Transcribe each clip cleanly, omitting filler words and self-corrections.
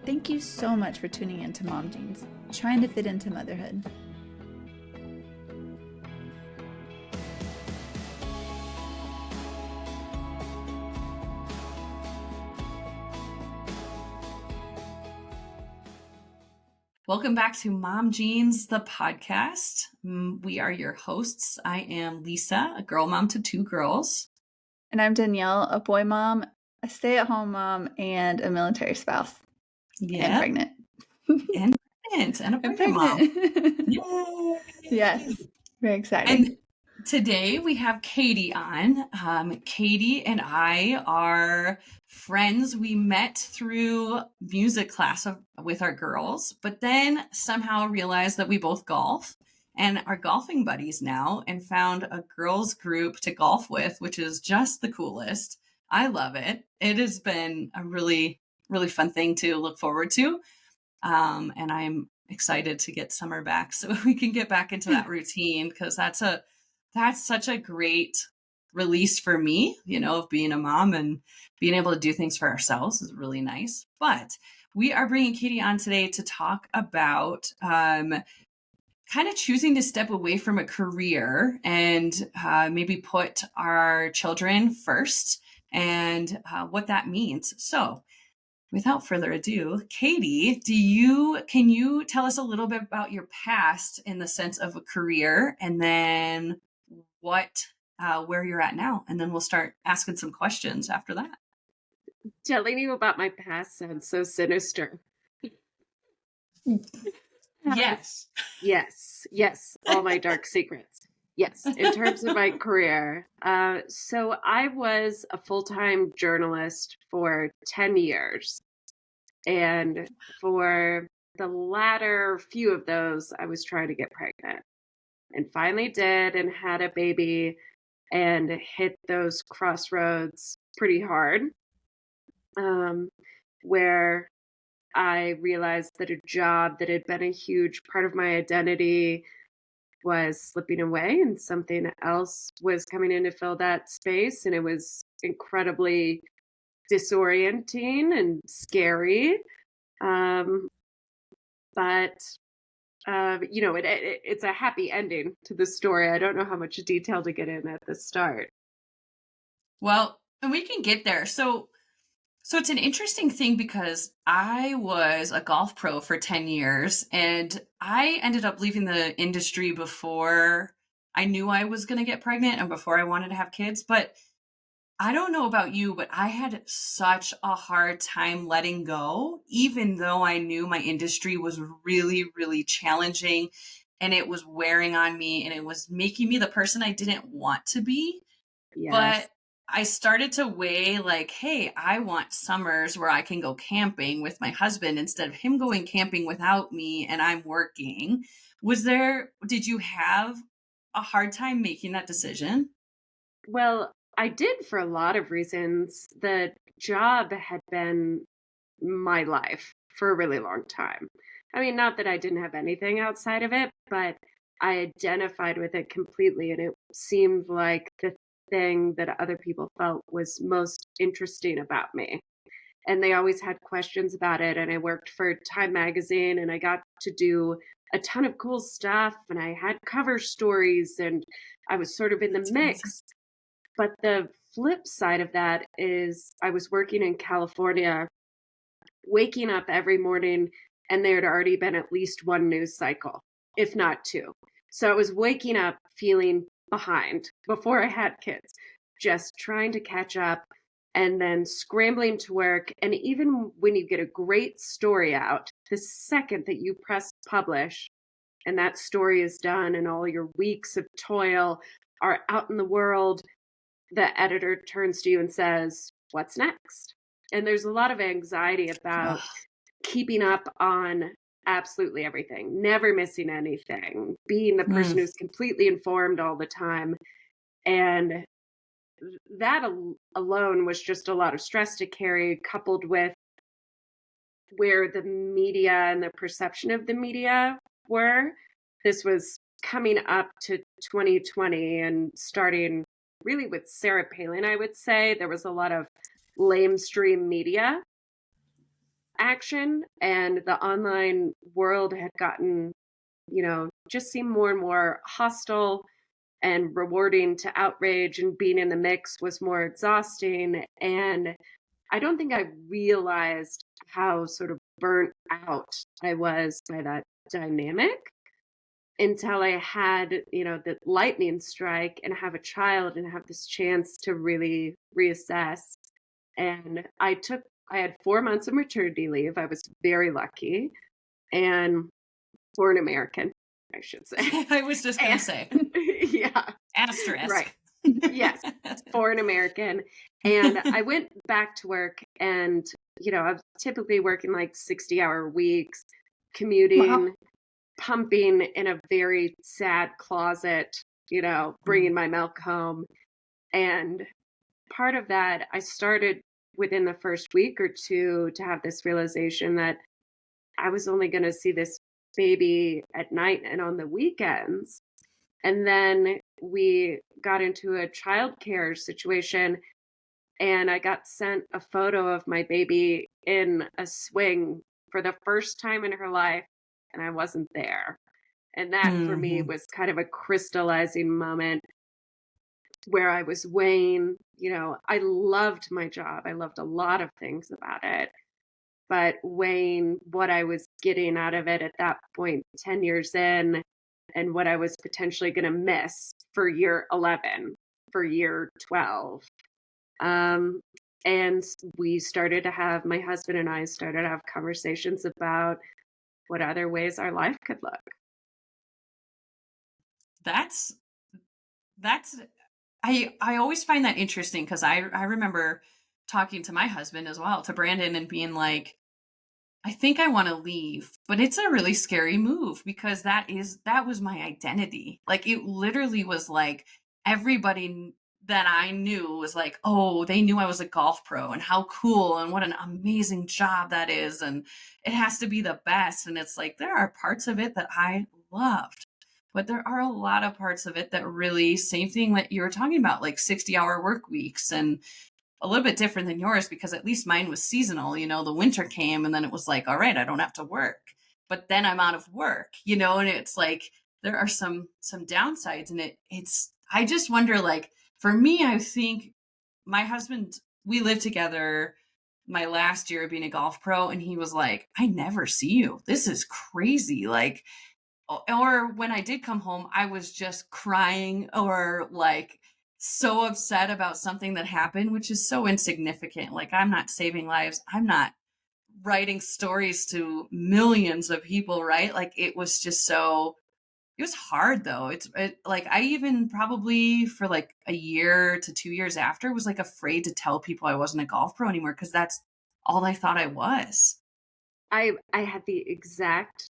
Thank you so much for tuning in to Mom Jeans, trying to fit into motherhood. Welcome back to Mom Jeans, the podcast. We are your hosts. I am Lisa, a girl mom to 2 girls. And I'm Danielle, a boy mom, a stay-at-home mom, and a military spouse. Yeah. And pregnant. And pregnant. And a pregnant mom. Yay! Yes. Very exciting. And today we have Katy on. Katy and I are friends. We met through music class with our girls, but then somehow realized that we both golf and are golfing buddies now, and found a girls group to golf with, which is just the coolest. I love it. It has been a really, really fun thing to look forward to. And I'm excited to get summer back so we can get back into that routine, because that's such a great release for me, of being a mom and being able to do things for ourselves is really nice. But we are bringing Katy on today to talk about kind of choosing to step away from a career and maybe put our children first, and what that means. So without further ado, Katy, can you tell us a little bit about your past in the sense of a career, and then where you're at now, and then we'll start asking some questions after that. Telling you about my past sounds so sinister. Yes. Yes. All my dark secrets. Yes. In terms of my career. So I was a full-time journalist for 10 years. And for the latter few of those, I was trying to get pregnant. And finally did, and had a baby, and hit those crossroads pretty hard. Where I realized that a job that had been a huge part of my identity was slipping away, and something else was coming in to fill that space. And it was incredibly disorienting and scary. But it's a happy ending to the story. I don't know how much detail to get in at the start. Well, and we can get there. So it's an interesting thing, because I was a golf pro for 10 years, and I ended up leaving the industry before I knew I was going to get pregnant and before I wanted to have kids. But I don't know about you, but I had such a hard time letting go, even though I knew my industry was really, really challenging, and it was wearing on me, and it was making me the person I didn't want to be. Yes. But I started to weigh, like, hey, I want summers where I can go camping with my husband instead of him going camping without me and I'm working. Did you have a hard time making that decision? Well, I did, for a lot of reasons. The job had been my life for a really long time. I mean, not that I didn't have anything outside of it, but I identified with it completely, and it seemed like the thing that other people felt was most interesting about me. And they always had questions about it. And I worked for Time Magazine, and I got to do a ton of cool stuff, and I had cover stories, and I was sort of in the mix. But the flip side of that is I was working in California, waking up every morning, and there had already been at least one news cycle, if not 2. So I was waking up feeling behind before I had kids, just trying to catch up, and then scrambling to work. And even when you get a great story out, the second that you press publish and that story is done and all your weeks of toil are out in the world, the editor turns to you and says, "What's next?" And there's a lot of anxiety about keeping up on absolutely everything, never missing anything, being the person who's completely informed all the time. And that alone was just a lot of stress to carry, coupled with where the media and the perception of the media were. This was coming up to 2020 and starting really with Sarah Palin, I would say. There was a lot of lamestream media. action, and the online world had gotten, just seemed more and more hostile and rewarding to outrage, and being in the mix was more exhausting. And I don't think I realized how sort of burnt out I was by that dynamic until I had, the lightning strike and have a child and have this chance to really reassess. And I had 4 months of maternity leave. I was very lucky, and for an American, I should say. I was just going to And say, yeah, right. asterisk. Yes, for an American. And I went back to work, and, I was typically working like 60-hour weeks, Wow. commuting, pumping in a very sad closet, bringing my milk home. And part of that, I started within the first week or two to have this realization that I was only going to see this baby at night and on the weekends. And then we got into a childcare situation, and I got sent a photo of my baby in a swing for the first time in her life, and I wasn't there. And that for me Mhm. was kind of a crystallizing moment where I was weighing, I loved my job. I loved a lot of things about it, but weighing what I was getting out of it at that point, 10 years in, and what I was potentially going to miss for year 11, for year 12. Um, and my husband and I started to have conversations about what other ways our life could look. That's that's I always find that interesting because I remember talking to my husband as well, to Brandon, and being like, I think I want to leave, but it's a really scary move because that was my identity. Like it literally was like that I knew was like, oh, they knew I was a golf pro and how cool and what an amazing job that is, and it has to be the best. And it's like there are parts of it that I loved, but there are a lot of parts of it that really, same thing that you were talking about, like 60-hour work weeks, and a little bit different than yours because at least mine was seasonal. The winter came and then it was like, all right, I don't have to work. But then I'm out of work, and it's like there are some downsides, and it's I just wonder, like, for me, I think my husband, we lived together my last year of being a golf pro, and he was like, I never see you. This is crazy. Like, or when I did come home, I was just crying or like so upset about something that happened, which is so insignificant. Like, I'm not saving lives. I'm not writing stories to millions of people, right? Like, it was hard though. Like, I even probably for like a year to 2 years after was like afraid to tell people I wasn't a golf pro anymore because that's all I thought I was. I had the exact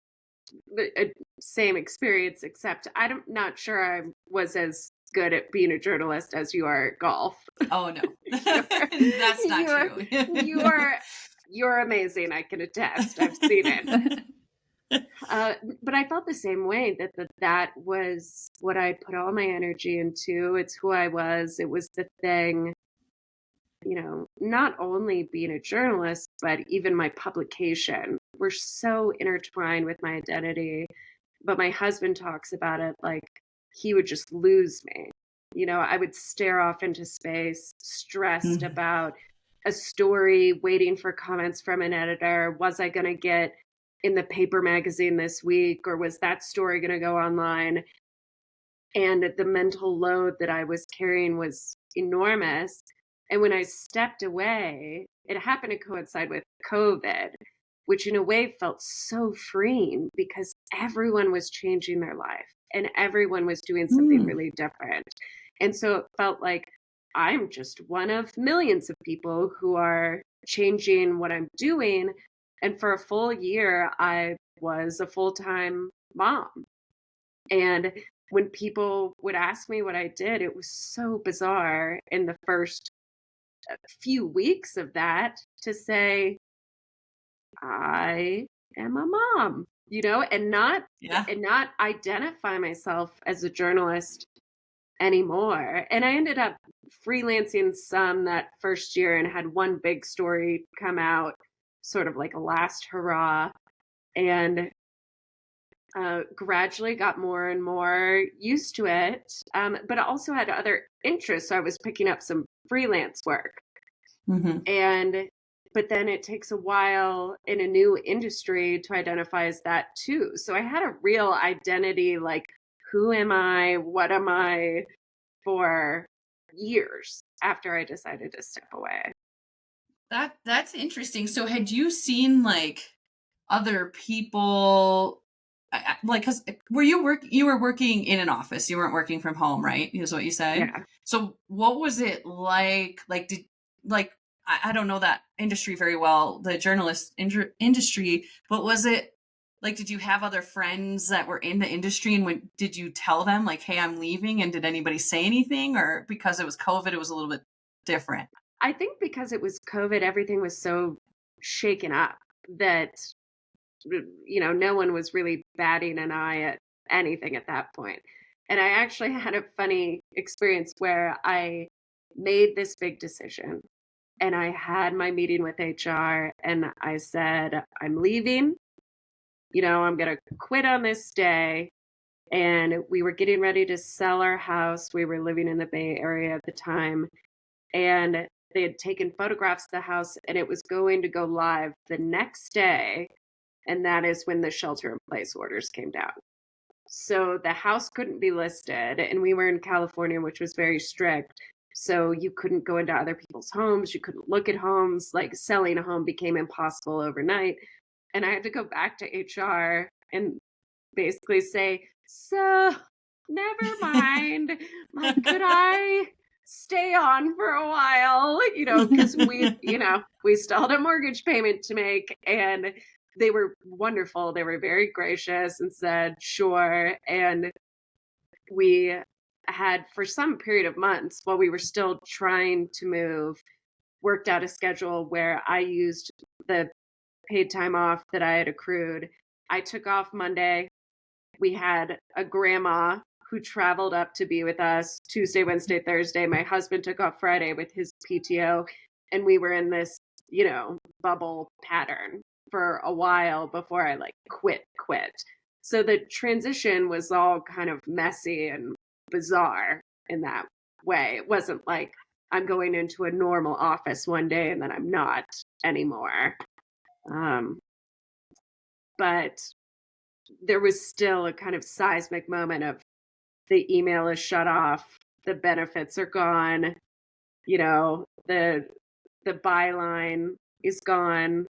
same experience, except I'm not sure I was as good at being a journalist as you are at golf. Oh no, you're, that's not you're, true. you're, you're amazing. I can attest. I've seen it. But I felt the same way that was what I put all my energy into. It's who I was. It was the thing, not only being a journalist, but even my publication were so intertwined with my identity. But my husband talks about it like he would just lose me. I would stare off into space, stressed Mhm. about a story, waiting for comments from an editor. Was I going to get in the paper magazine this week, or was that story going to go online? And the mental load that I was carrying was enormous. And when I stepped away, it happened to coincide with COVID, which in a way felt so freeing because everyone was changing their life and everyone was doing something Mm. really different. And so it felt like I'm just one of millions of people who are changing what I'm doing. And for a full year, I was a full-time mom. And when people would ask me what I did, it was so bizarre in the first few weeks of that to say, I am a mom, Yeah. and not identify myself as a journalist anymore. And I ended up freelancing some that first year and had one big story come out. sort of like a last hurrah, and gradually got more and more used to it. But I also had other interests. So I was picking up some freelance work. Mm-hmm. And but then it takes a while in a new industry to identify as that too. So I had a real identity, like, who am I? What am I, for years after I decided to step away. That's interesting. So had you seen like other people like cuz you were working in an office. You weren't working from home, right? Is what you said. Yeah. So what was it like? Like did like I don't know that industry very well, the industry, but was it like did you have other friends that were in the industry, and when did you tell them like, "Hey, I'm leaving," and did anybody say anything, or because it was COVID it was a little bit different? I think because it was COVID, everything was so shaken up that, no one was really batting an eye at anything at that point. And I actually had a funny experience where I made this big decision and I had my meeting with HR and I said, I'm leaving, I'm going to quit on this day. And we were getting ready to sell our house. We were living in the Bay Area at the time. And they had taken photographs of the house and it was going to go live the next day. And that is when the shelter in place orders came down. So the house couldn't be listed. And we were in California, which was very strict. So you couldn't go into other people's homes. You couldn't look at homes. Like, selling a home became impossible overnight. And I had to go back to HR and basically say, so never mind. Like, could I stay on for a while? Because we still had a mortgage payment to make. And they were wonderful. They were very gracious and said, sure. And we had, for some period of months, while we were still trying to move, worked out a schedule where I used the paid time off that I had accrued. I took off Monday. We had a grandma who traveled up to be with us Tuesday, Wednesday, Thursday. My husband took off Friday with his PTO. And we were in this, bubble pattern for a while before I quit. So the transition was all kind of messy and bizarre in that way. It wasn't like I'm going into a normal office one day and then I'm not anymore. But there was still a kind of seismic moment of the email is shut off, the benefits are gone, the byline is gone.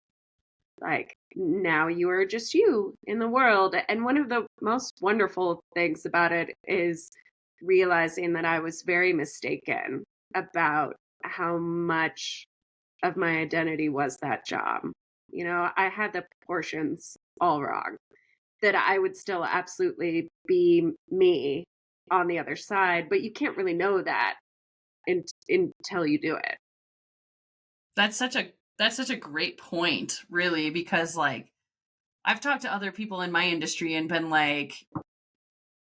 Like, now you are just you in the world. And one of the most wonderful things about it is realizing that I was very mistaken about how much of my identity was that job. I had the proportions all wrong, that I would still absolutely be me on the other side, but you can't really know that until you do it. That's such a great point, really, because like I've talked to other people in my industry and been like,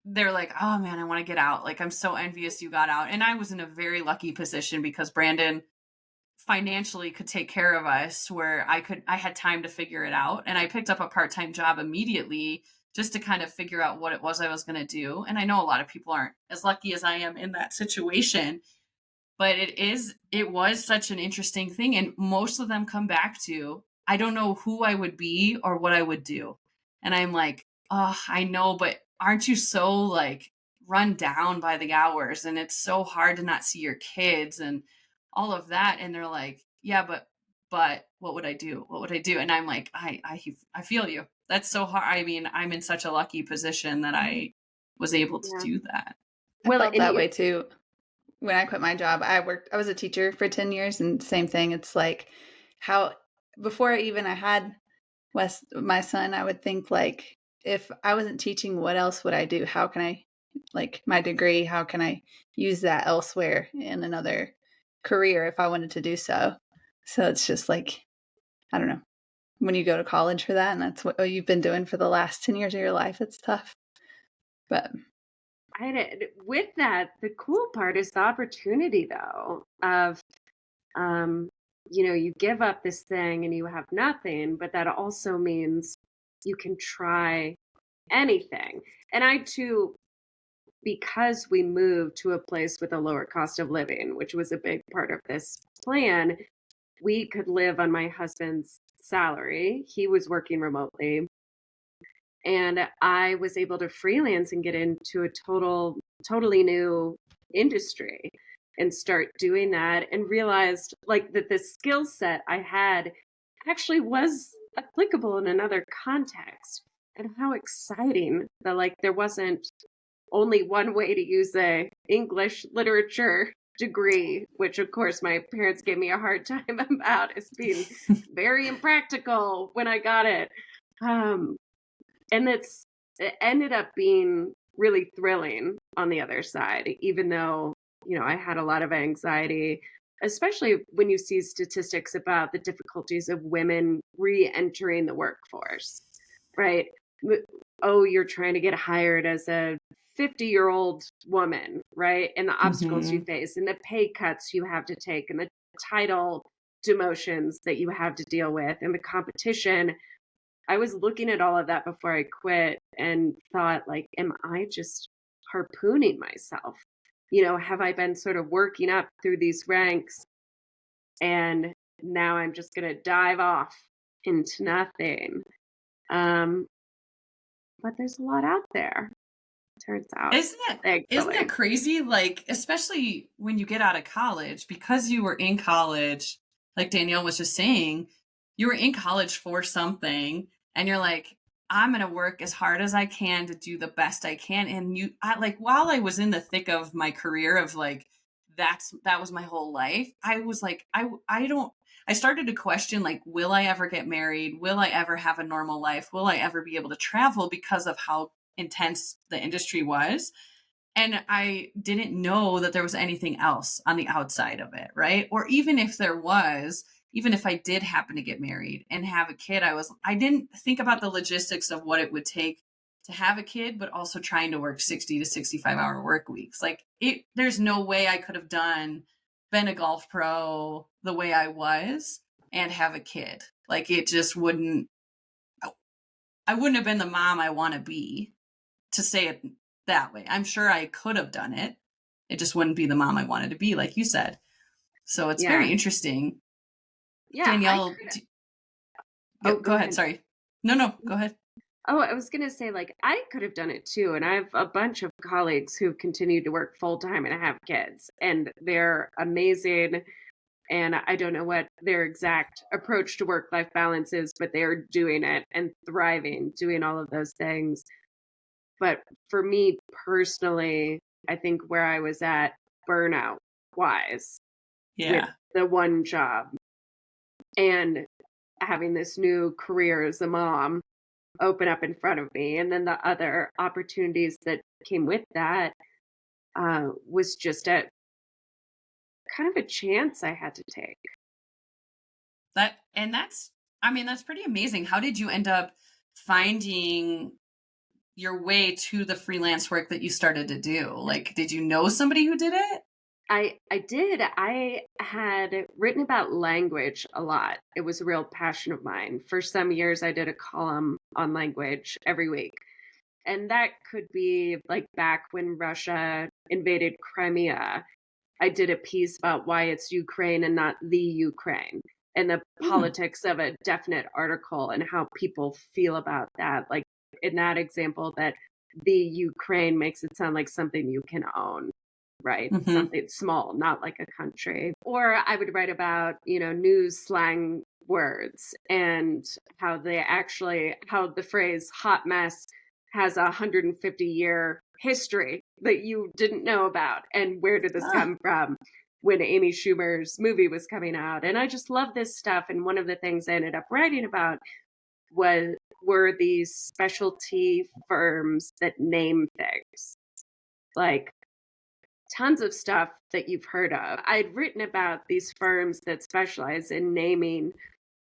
they're like, oh man, I want to get out. Like, I'm so envious you got out. And I was in a very lucky position because Brandon financially could take care of us, where I had time to figure it out. And I picked up a part-time job immediately just to kind of figure out what it was I was going to do. And I know a lot of people aren't as lucky as I am in that situation, but it was such an interesting thing. And most of them come back to, I don't know who I would be or what I would do. And I'm like, oh, I know, but aren't you so like run down by the hours, and it's so hard to not see your kids and all of that? And they're like, yeah, but what would I do? What would I do? And I'm like, I feel you. That's so hard. I mean, I'm in such a lucky position that I was able to Yeah. do that. I Well, felt and that you, way too. When I quit my job, I was a teacher for 10 years, and same thing. It's like how before even I had my son, I would think like, if I wasn't teaching, what else would I do? How can I, like, my degree, how can I use that elsewhere in another career if I wanted to do so? So it's just like, I don't know. When you go to college for that and that's what you've been doing for the last 10 years of your life, it's tough. But with that, the cool part is the opportunity, though, of you give up this thing and you have nothing, but that also means you can try anything. And I too, because we moved to a place with a lower cost of living, which was a big part of this plan, we could live on my husband's salary. He was working remotely, and I was able to freelance and get into a totally new industry and start doing that, and realized like that the skill set I had actually was applicable in another context, and how exciting that like there wasn't only one way to use a English literature degree, which of course my parents gave me a hard time about as being very impractical when I got it. Um, and it ended up being really thrilling on the other side, even though, I had a lot of anxiety, especially when you see statistics about the difficulties of women re-entering the workforce, right? Oh, you're trying to get hired as a 50-year-old woman, right? And the obstacles you face and the pay cuts you have to take and the title demotions that you have to deal with and the competition. I was looking at all of that before I quit and thought, like, am I just harpooning myself? Have I been sort of working up through these ranks and now I'm just going to dive off into nothing? Um, but there's a lot out there, turns out. Isn't that crazy? Like, especially when you get out of college, because you were in college, like Danielle was just saying, you were in college for something, and you're like, I'm gonna work as hard as I can to do the best I can. And while I was in the thick of my career of like, that was my whole life. I was like, I started to question, like, will I ever get married? Will I ever have a normal life? Will I ever be able to travel because of how intense the industry was? And I didn't know that there was anything else on the outside of it, right? Or even if there was, even if I did happen to get married and have a kid, I didn't think about the logistics of what it would take to have a kid, but also trying to work 60 to 65-hour work weeks. Like, there's no way I could have been a golf pro the way I was and have a kid. Like, it just wouldn't, I wouldn't have been the mom I want to be, to say it that way. I'm sure I could have done it. It just wouldn't be the mom I wanted to be, like you said. So it's very interesting. Yeah. Danielle, go ahead. Sorry. No, go ahead. Oh, I was going to say, like, I could have done it too. And I have a bunch of colleagues who've continued to work full time and have kids, and they're amazing. And I don't know what their exact approach to work life balance is, but they're doing it and thriving, doing all of those things. But for me personally, I think where I was at burnout wise with the one job and having this new career as a mom open up in front of me, and then the other opportunities that came with that, was just a kind of a chance I had to take. That's pretty amazing. How did you end up finding your way to the freelance work that you started to do? Like, did you know somebody who did it? I did. I had written about language a lot. It was a real passion of mine. For some years, I did a column on language every week. And that could be like back when Russia invaded Crimea. I did a piece about why it's Ukraine and not the Ukraine, and the politics of a definite article and how people feel about that. Like in that example, that the Ukraine makes it sound like something you can own, right? Something small, not like a country. Or I would write about, news slang words and how the phrase hot mess has a 150-year history that you didn't know about. And where did this come from when Amy Schumer's movie was coming out? And I just love this stuff. And one of the things I ended up writing about were these specialty firms that name things. Like tons of stuff that you've heard of. I'd written about these firms that specialize in naming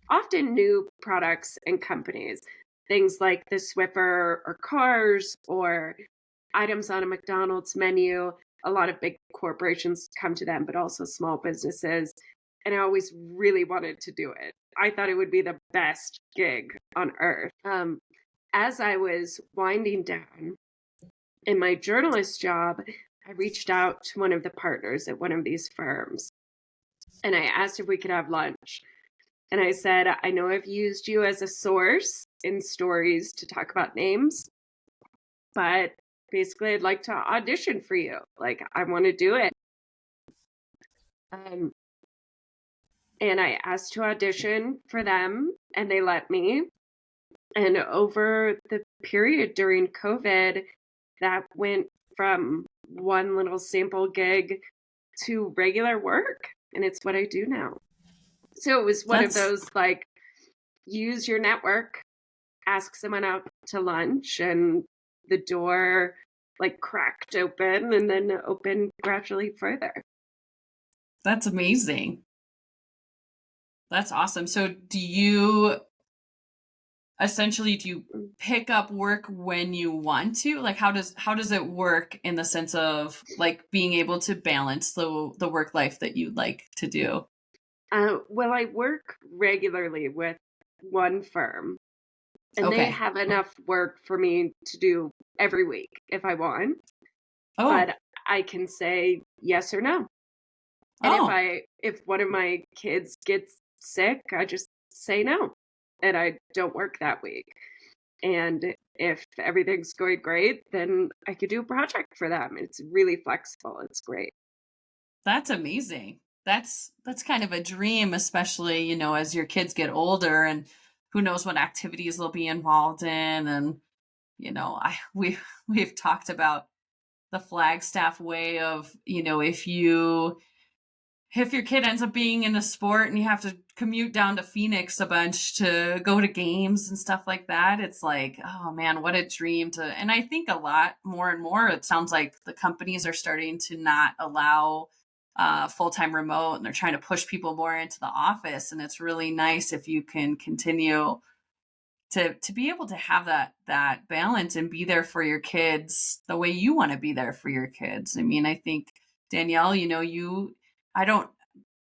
often new products and companies. Things like the Swiffer or cars or items on a McDonald's menu. A lot of big corporations come to them, but also small businesses. and I always really wanted to do it. I thought it would be the best gig on earth. As I was winding down in my journalist job, I reached out to one of the partners at one of these firms and I asked if we could have lunch. And I said, I know I've used you as a source in stories to talk about names, but basically I'd like to audition for you. Like, I want to do it. Um, and I asked to audition for them, and they let me. And over the period during COVID, that went from one little sample gig to regular work. And it's what I do now. So it was one of That's those, like, use your network, ask someone out to lunch, and the door like cracked open and then opened gradually further. that's amazing. That's awesome. So do you pick up work when you want to? Like how does it work in the sense of like being able to balance the work life that you'd like to do? Well, I work regularly with one firm, and they Okay. have enough work for me to do every week if I want. Oh, But I can say yes or no. And oh, if one of my kids gets sick, I just say no, and I don't work that week. And if everything's going great, then I could do a project for them. It's really flexible. It's great. that's amazing. That's kind of a dream, especially, as your kids get older and who knows what activities they'll be involved in. And, we've talked about the Flagstaff way of, if your kid ends up being in a sport and you have to commute down to Phoenix a bunch to go to games and stuff like that, it's like, oh man, what a dream and I think a lot more and more, it sounds like the companies are starting to not allow full-time remote, and they're trying to push people more into the office. And it's really nice if you can continue to be able to have that balance and be there for your kids the way you want to be there for your kids. I mean, I think Danielle, I don't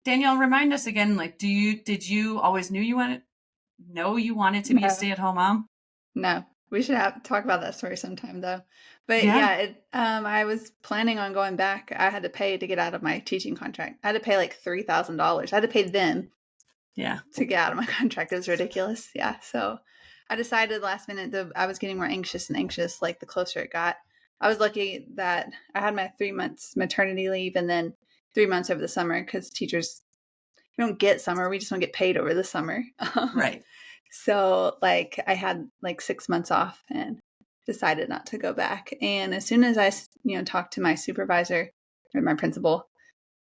Danielle, remind us again, like, did you always know you wanted to be a No, stay-at-home mom? no. We should talk about that story sometime though. But Yeah. yeah, I was planning on going back. I had to pay to get out of my teaching contract. I had to pay like $3,000. I had to pay them Yeah. to get out of my contract. It was ridiculous. Yeah. So I decided last minute that I was getting more anxious and anxious, like the closer it got. I was lucky that I had my 3 months maternity leave and then 3 months over the summer because teachers, we don't get summer. We just don't get paid over the summer. Right. So like I had like 6 months off and decided not to go back. And as soon as I, talked to my supervisor or my principal,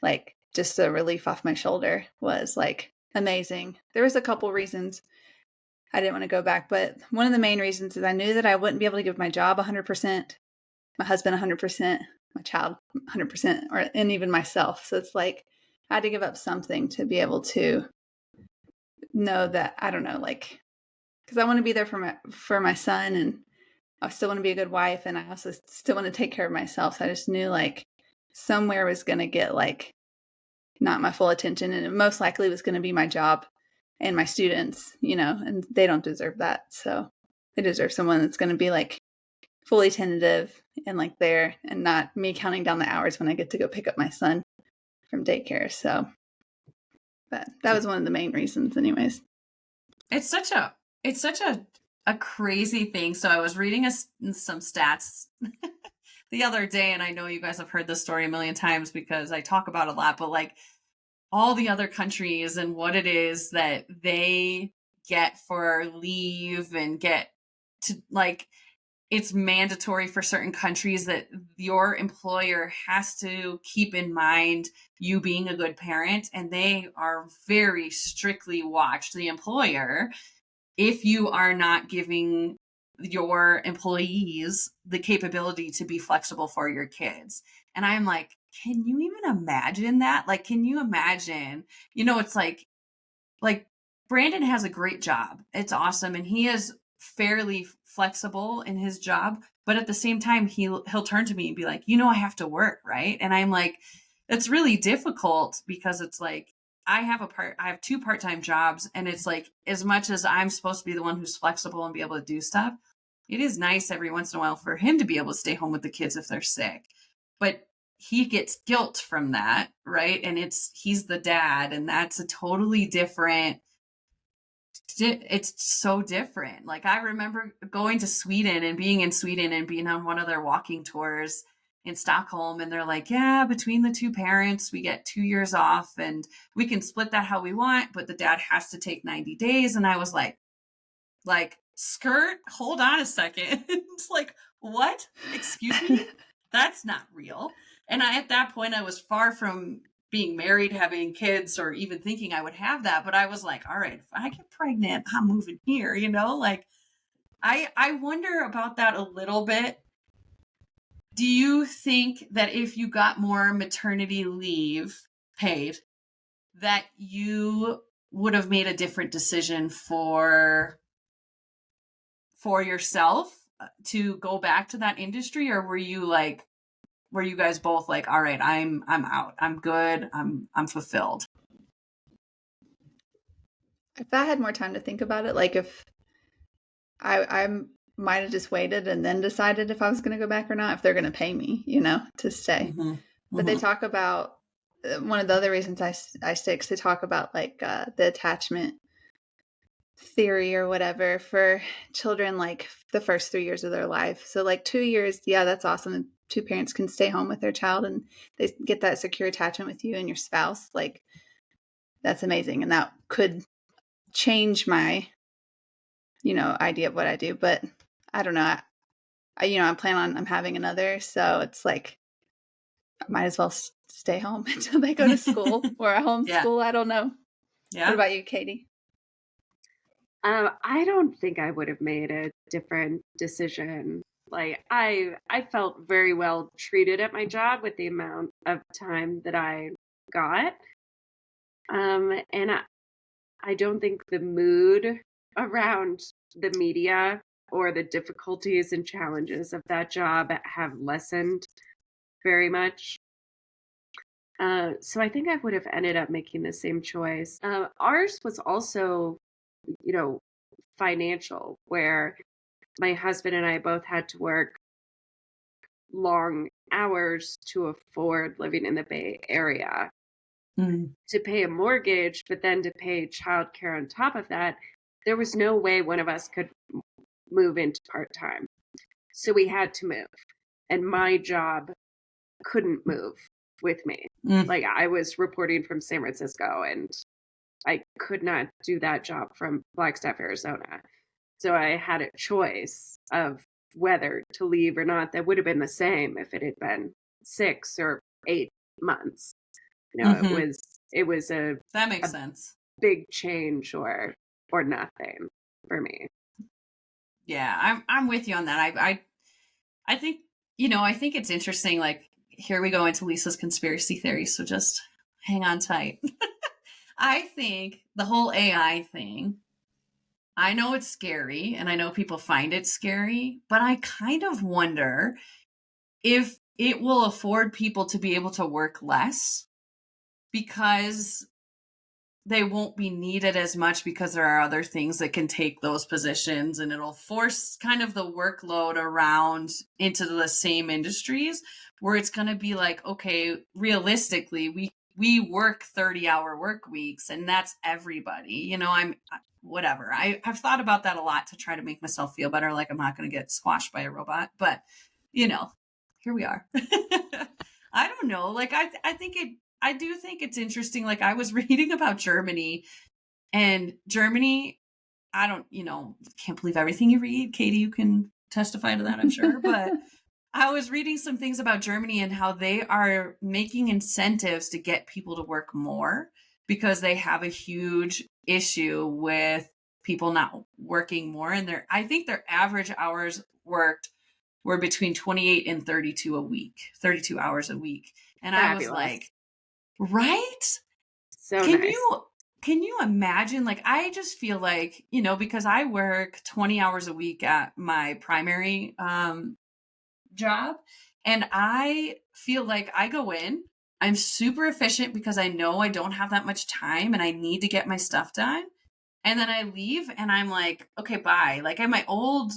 like just a relief off my shoulder was like amazing. There was a couple reasons I didn't want to go back, but one of the main reasons is I knew that I wouldn't be able to give my job 100%, my husband 100%, my child 100%, and even myself. So it's like I had to give up something to be able to know that, I don't know, like, because I want to be there for my son, and I still want to be a good wife, and I also still want to take care of myself. So I just knew like somewhere was going to get like not my full attention, and it most likely was going to be my job and my students, and they don't deserve that. So they deserve someone that's going to be like fully tentative and like there, and not me counting down the hours when I get to go pick up my son from daycare. So, but that was one of the main reasons, anyways. It's such a crazy thing. So I was reading some stats the other day, and I know you guys have heard this story a million times because I talk about it a lot, but like all the other countries and what it is that they get for leave and get to, like, it's mandatory for certain countries that your employer has to keep in mind you being a good parent, and they are very strictly watch the employer if you are not giving your employees the capability to be flexible for your kids. And I'm like, can you even imagine that? Like, can you imagine, it's like Brandon has a great job. It's awesome. And he is fairly flexible in his job. But at the same time, he'll turn to me and be like, I have to work. Right. And I'm like, it's really difficult because it's like, I have two part-time jobs, and it's like, as much as I'm supposed to be the one who's flexible and be able to do stuff, it is nice every once in a while for him to be able to stay home with the kids if they're sick. But he gets guilt from that, right? And he's the dad, and that's a totally different, it's so different. Like, I remember going to Sweden and being in Sweden and being on one of their walking tours in Stockholm, and they're like, yeah, between the two parents we get 2 years off, and we can split that how we want, but the dad has to take 90 days. And I was like, skirt, hold on a second. It's like, what? Excuse me? That's not real. And at that point, I was far from being married, having kids, or even thinking I would have that. But I was like, all right, if I get pregnant, I'm moving here, like, I wonder about that a little bit. Do you think that if you got more maternity leave paid, that you would have made a different decision for yourself to go back to that industry? Or were you guys both like, all right, I'm out, I'm good, I'm fulfilled? If I had more time to think about it, like if I might have just waited and then decided if I was going to go back or not, if they're going to pay me, to stay. Mm-hmm. But they talk about one of the other reasons I stay, because they talk about like the attachment theory or whatever for children, like the first 3 years of their life. So like 2 years, yeah, that's awesome. Two parents can stay home with their child and they get that secure attachment with you and your spouse. Like, that's amazing. And that could change my, idea of what I do. But I don't know. I plan on I'm having another. So it's like, I might as well stay home until they go to school or a homeschool. Yeah. I don't know. Yeah. What about you, Katie? I don't think I would have made a different decision. Like, I felt very well treated at my job with the amount of time that I got. And I don't think the mood around the media or the difficulties and challenges of that job have lessened very much. So I think I would have ended up making the same choice. Ours was also, financial, where my husband and I both had to work long hours to afford living in the Bay Area, to pay a mortgage, but then to pay childcare on top of that. There was no way one of us could move into part-time. So we had to move. And my job couldn't move with me. Like, I was reporting from San Francisco and I could not do that job from Flagstaff, Arizona. So I had a choice of whether to leave or not. That would have been the same if it had been 6 or 8 months. It was that makes sense. Big change or nothing for me. Yeah, I'm with you on that. I think, I think it's interesting. Like, here we go into Lisa's conspiracy theory, so just hang on tight. I think the whole AI thing, I know it's scary and I know people find it scary, but I kind of wonder if it will afford people to be able to work less because they won't be needed as much, because there are other things that can take those positions, and it'll force kind of the workload around into the same industries, where it's going to be like, okay, realistically, we work 30-hour work weeks, and that's everybody. Whatever. I've thought about that a lot to try to make myself feel better, like I'm not going to get squashed by a robot, but here we are. I don't know. Like, I do think it's interesting. Like, I was reading about Germany, and Germany, I don't, can't believe everything you read. Katie, you can testify to that, I'm sure. But I was reading some things about Germany and how they are making incentives to get people to work more, because they have a huge issue with people not working more. And I think their average hours worked were between 28 and 32 hours a week. And Fabulous. I was like, right? So can you imagine? Like, I just feel like, because I work 20 hours a week at my primary job, and I feel like I go in, I'm super efficient because I know I don't have that much time and I need to get my stuff done. And then I leave and I'm like, okay, bye. Like in my old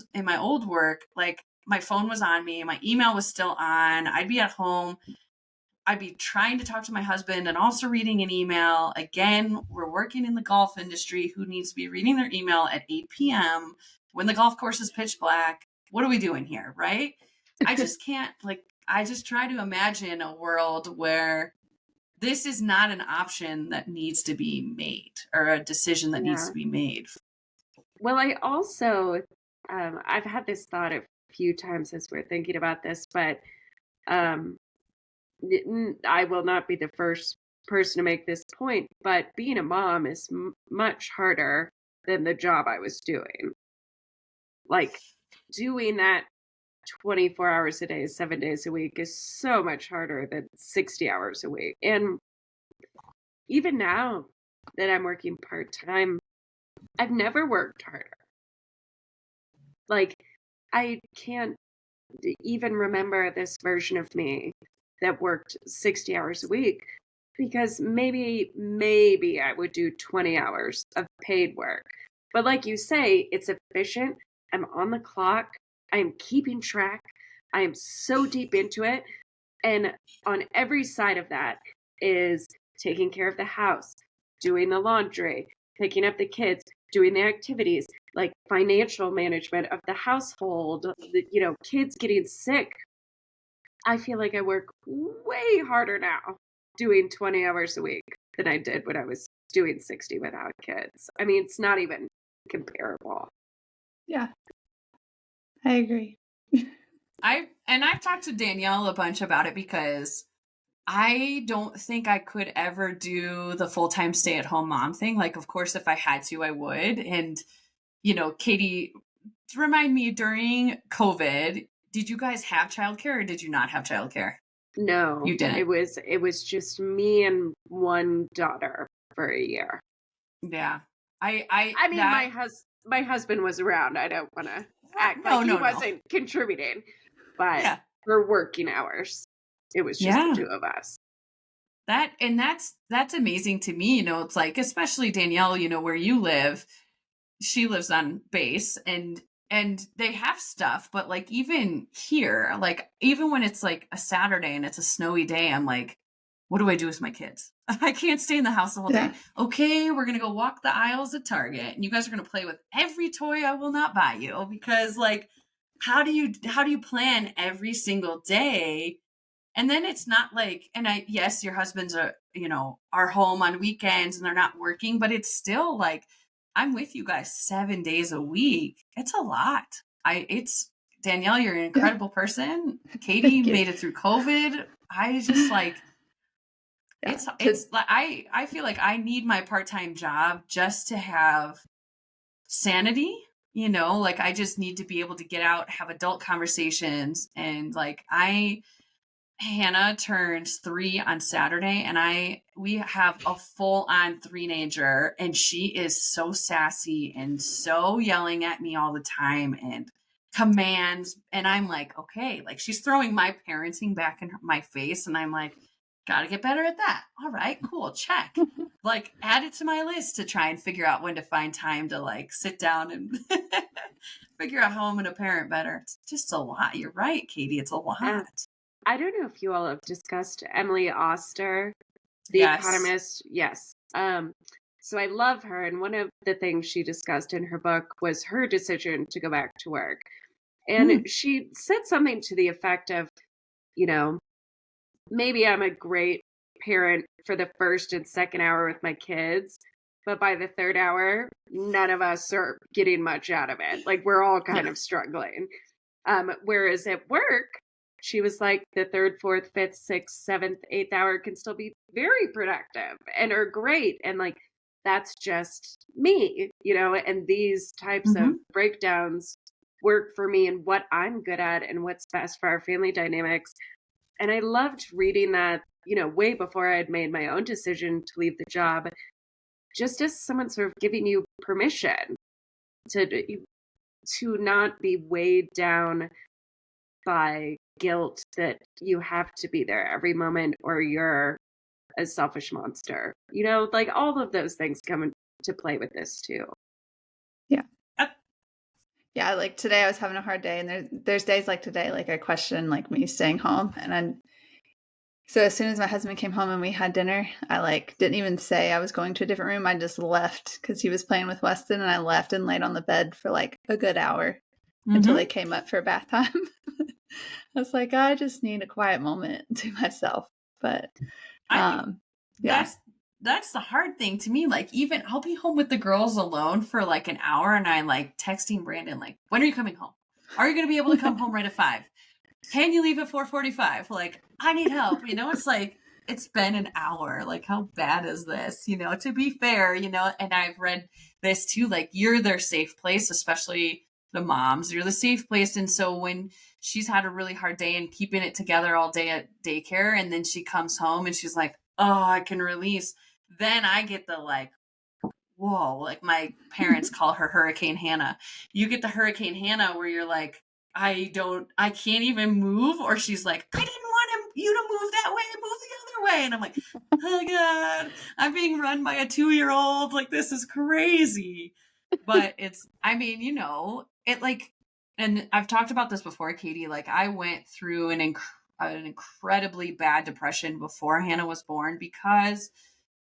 work, like my phone was on me, my email was still on. I'd be at home. I'd be trying to talk to my husband and also reading an email. Again, we're working in the golf industry. Who needs to be reading their email at 8 p.m. when the golf course is pitch black? What are we doing here? Right. I just can't, like, I just try to imagine a world where this is not an option that needs to be made or a decision that needs Yeah. to be made. Well, I also, I've had this thought a few times as we're thinking about this, but um, I will not be the first person to make this point, but being a mom is much harder than the job I was doing. Like doing that 24 hours a day, 7 days a week is so much harder than 60 hours a week. And even now that I'm working part-time, I've never worked harder. Like, I can't even remember this version of me that worked 60 hours a week because maybe I would do 20 hours of paid work. But like you say, it's efficient. I'm on the clock. I'm keeping track. I am so deep into it. And on every side of that is taking care of the house, doing the laundry, picking up the kids, doing the activities, like financial management of the household, kids getting sick. I feel like I work way harder now doing 20 hours a week than I did when I was doing 60 without kids. I mean, it's not even comparable. Yeah, I agree. I've talked to Danielle a bunch about it because I don't think I could ever do the full-time stay-at-home mom thing. Like, of course, if I had to, I would. And, Katy, remind me, during COVID, did you guys have childcare or did you not have childcare? No, You didn't. it was just me and one daughter for a year. Yeah. I mean, my husband was around. I don't want to act like he wasn't contributing, but Yeah. for working hours, it was just the two of us. That's amazing to me. It's like, especially Danielle, where you live, she lives on base and they have stuff, but like even here, like even when it's like a Saturday and it's a snowy day, I'm like, what do I do with my kids? I can't stay in the house the whole day. Okay, we're gonna go walk the aisles at Target and you guys are gonna play with every toy I will not buy you, because like how do you plan every single day? And then it's not like, and yes, your husbands are home on weekends and they're not working, but it's still like, I'm with you guys 7 days a week. It's a lot. Danielle, you're an incredible person. Katy made it through COVID. I just like, it's like, I feel like I need my part-time job just to have sanity, like I just need to be able to get out, have adult conversations. And like, Hannah turns 3 on Saturday and we have a full on three-nager and she is so sassy and so yelling at me all the time and commands. And I'm like, okay, like she's throwing my parenting back in my face. And I'm like, gotta get better at that. All right, cool. Check. Like add it to my list to try and figure out when to find time to like sit down and figure out how I'm going to parent better. It's just a lot. You're right, Katy. It's a lot. I don't know if you all have discussed Emily Oster, the economist. Yes. So I love her. And one of the things she discussed in her book was her decision to go back to work. And she said something to the effect of, maybe I'm a great parent for the first and second hour with my kids, but by the third hour, none of us are getting much out of it. Like we're all kind of struggling. Whereas at work, she was like the third, fourth, fifth, sixth, seventh, eighth hour can still be very productive and are great. And like, that's just me, and these types of breakdowns work for me and what I'm good at and what's best for our family dynamics. And I loved reading that, way before I had made my own decision to leave the job, just as someone sort of giving you permission to not be weighed down by guilt that you have to be there every moment or you're a selfish monster. Like all of those things come into play with this too. Yeah. Uh, Yeah, like today I was having a hard day, and there's days like today, like I question like me staying home, and so as soon as my husband came home and we had dinner, I like didn't even say I was going to a different room. I just left because he was playing with Weston, and I left and laid on the bed for like a good hour until they came up for bath time. I was like, I just need a quiet moment to myself. But I think yeah. that's the hard thing to me. Like, even I'll be home with the girls alone for like an hour, and I like texting Brandon, like, when are you coming home? Are you going to be able to come home right at 5? Can you leave at 4:45? Like, I need help. It's like, it's been an hour. Like, how bad is this? To be fair, and I've read this too, like, you're their safe place, especially the moms. You're the safe place. And so when she's had a really hard day and keeping it together all day at daycare, and then she comes home and she's like, oh, I can release. Then I get the like, whoa, like my parents call her Hurricane Hannah. You get the Hurricane Hannah where you're like, I can't even move. Or she's like, I didn't want you to move that way, move the other way. And I'm like, oh God, I'm being run by a 2-year-old. Like, this is crazy. But it like, and I've talked about this before, Katie, like I went through an incredibly bad depression before Hannah was born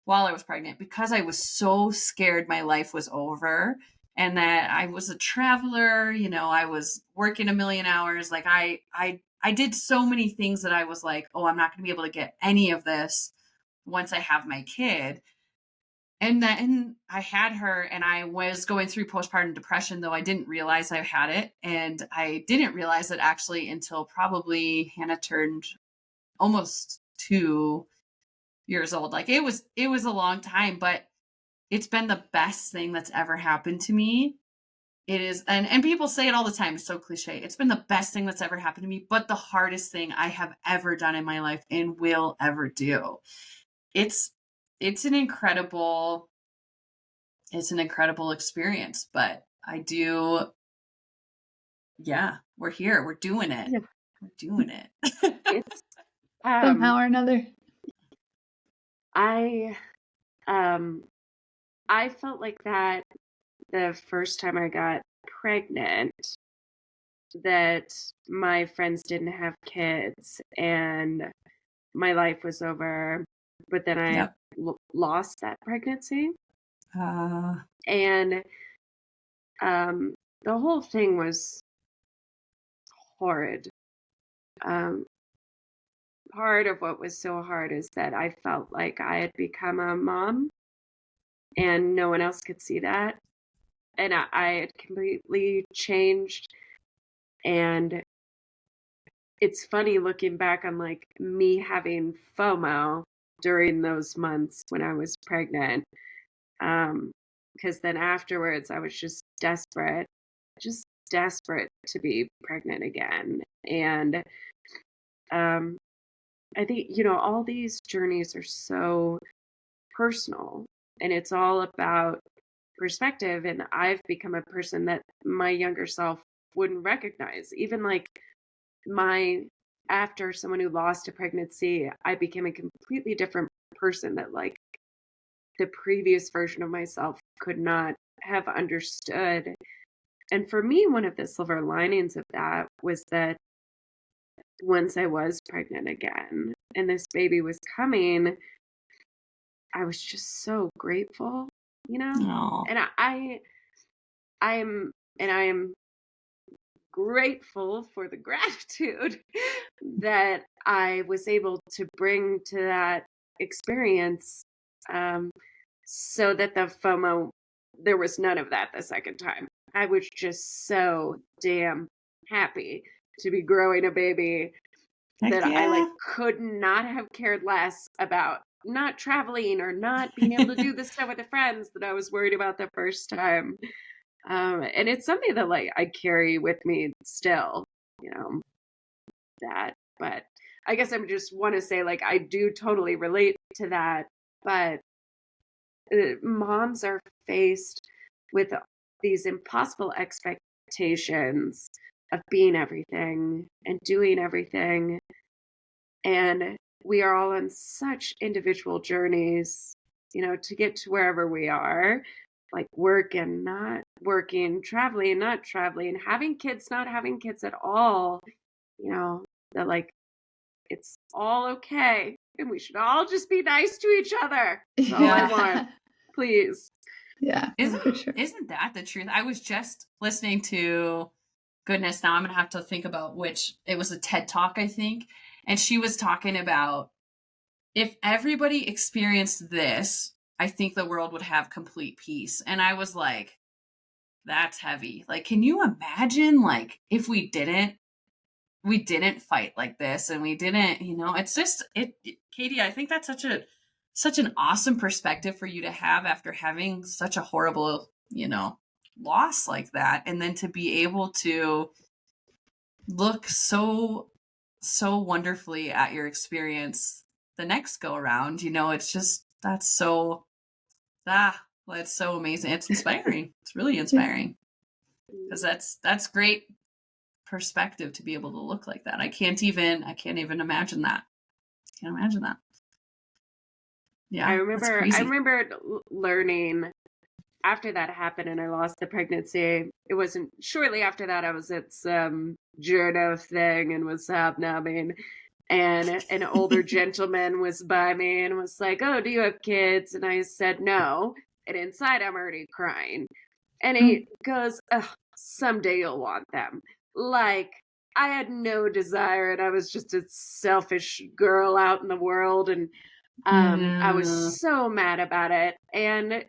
while I was pregnant, because I was so scared my life was over and that I was a traveler. I was working a million hours. Like I did so many things that I was like, oh, I'm not going to be able to get any of this once I have my kid. And then I had her, and I was going through postpartum depression, though I didn't realize I had it. And I didn't realize it actually until probably Hannah turned almost 2 years old. Like it was a long time, but it's been the best thing that's ever happened to me. It is, and people say it all the time. It's so cliche. It's been the best thing that's ever happened to me, but the hardest thing I have ever done in my life and will ever do. It's an incredible experience, but we're here. We're doing it. Yeah. We're doing it. It's Somehow or another. I felt like that the first time I got pregnant, that my friends didn't have kids and my life was over, but then I Yep. lost that pregnancy. Uh, And the whole thing was horrid. Part of what was so hard is that I felt like I had become a mom and no one else could see that. And I had completely changed. And it's funny looking back on like me having FOMO during those months when I was pregnant. Because then afterwards I was just desperate to be pregnant again. And I think, all these journeys are so personal and it's all about perspective. And I've become a person that my younger self wouldn't recognize. Even like after someone who lost a pregnancy, I became a completely different person that like the previous version of myself could not have understood. And for me, one of the silver linings of that was that once I was pregnant again and this baby was coming, I was just so grateful, no. And I am grateful for the gratitude that I was able to bring to that experience, so that the FOMO, there was none of that the second time. I was just so damn happy to be growing a baby that I like could not have cared less about not traveling or not being able to do this stuff with the friends that I was worried about the first time. And it's something that like I carry with me still, that, but I guess I just want to say like, I do totally relate to that, but moms are faced with these impossible expectations of being everything and doing everything. And we are all on such individual journeys, to get to wherever we are, like working, not working, traveling, not traveling, having kids, not having kids at all, that like it's all okay. And we should all just be nice to each other. That's all I want. Please. Yeah, for sure. Isn't that the truth? I was just listening to, goodness, now I'm gonna have to think about which, it was a TED Talk, I think, and she was talking about, if everybody experienced this, I think the world would have complete peace. And I was like, that's heavy. Like, can you imagine, like, if we didn't fight like this, and we didn't, it's just Katy, I think that's such an awesome perspective for you to have after having such a horrible, loss like that. And then to be able to look so wonderfully at your experience the next go around, it's just, that's so, it's so amazing. It's inspiring. It's really inspiring, because that's great perspective to be able to look like that. I can't even imagine that. Can't imagine that. Yeah. I remember learning after that happened and I lost the pregnancy. It wasn't shortly after that I was at some journo thing and was hobnobbing, and an older gentleman was by me and was like, "Oh, do you have kids?" And I said no, and inside I'm already crying. And he goes, "Oh, someday you'll want them." Like, I had no desire, and I was just a selfish girl out in the world, and I was so mad about it. And,